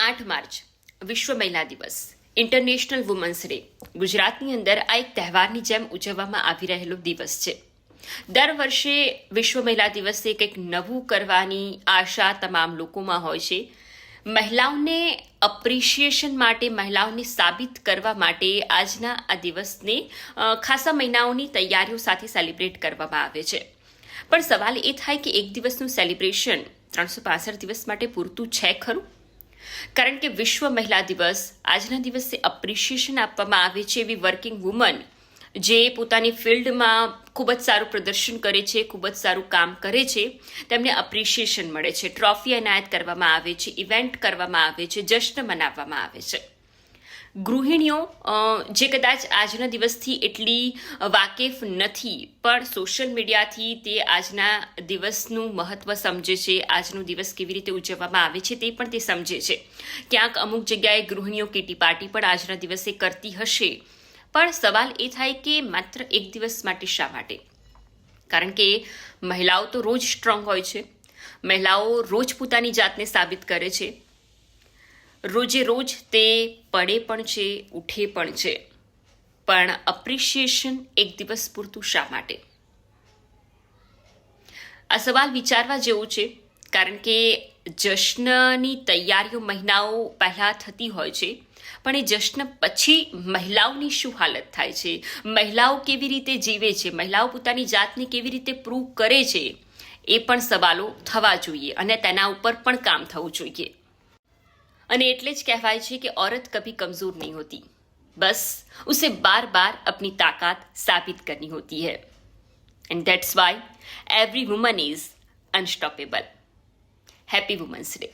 8 March વિશ્વ મહિલા દિવસ, ઇન્ટરનેશનલ વુમન્સ ડે ગુજરાતની અંદર આ એક તહેવારની જેમ ઉજવવામાં આવી રહેલો દિવસ છે. દર વર્ષે વિશ્વ મહિલા દિવસે કંઈક નવું કરવાની આશા તમામ લોકોમાં હોય છે. મહિલાઓને અપ્રિશિએશન માટે, મહિલાઓને સાબિત કરવા માટે આજના આ દિવસને ખાસા મહિનાઓની તૈયારીઓ સાથે સેલિબ્રેટ કરવામાં આવે છે. પણ સવાલ એ થાય કે એક દિવસનું સેલિબ્રેશન 365 દિવસ માટે પૂરતું છે ખરું? કારણ કે વિશ્વ મહિલા દિવસ, આજના દિવસે અપ્રિશિએશન આપવામાં આવે છે એવી વર્કિંગ વુમન જે પોતાની ફિલ્ડમાં ખૂબ જ સારું પ્રદર્શન કરે છે, ખૂબ જ સારું કામ કરે છે, તેમને અપ્રિશિએશન મળે છે, ટ્રોફી એનાયત કરવામાં આવે છે, ઇવેન્ટ કરવામાં આવે છે, જશ્ન મનાવવામાં આવે છે. ગૃહિણીઓ જે કદાચ આજના દિવસથી એટલી વાકેફ નથી, પણ સોશિયલ મીડિયાથી તે આજના દિવસનું મહત્વ સમજે છે, આજનો દિવસ કેવી રીતે ઉજવવામાં આવે છે તે પણ તે સમજે છે. ક્યાંક અમુક જગ્યાએ ગૃહિણીઓ કીટી પાર્ટી પણ આજના દિવસે કરતી હશે. પણ સવાલ એ થાય કે માત્ર એક દિવસ માટે શા માટે? કારણ કે મહિલાઓ તો રોજ સ્ટ્રોંગ હોય છે, મહિલાઓ રોજ પોતાની જાતને સાબિત કરે છે, રોજે રોજ તે પડે પણ છે, ઉઠે પણ છે. પણ અપ્રિશિએશન એક દિવસ પૂરતું શા માટે? આ સવાલ વિચારવા જેવું છે, કારણ કે જશ્નની તૈયારીઓ મહિનાઓ પહેલા થતી હોય છે, પણ એ જશ્ન પછી મહિલાઓની શું હાલત થાય છે, મહિલાઓ કેવી રીતે જીવે છે, મહિલાઓ પોતાની જાતને કેવી રીતે પ્રૂવ કરે છે, એ પણ સવાલો થવા જોઈએ અને તેના ઉપર પણ કામ થવું જોઈએ. અને એટલે જ કહેવાય છે કે औरत कभी कमजोर नहीं होती, बस उसे बार बार अपनी ताकत साबित करनी होती है. And that's why every woman is unstoppable. Happy Women's Day.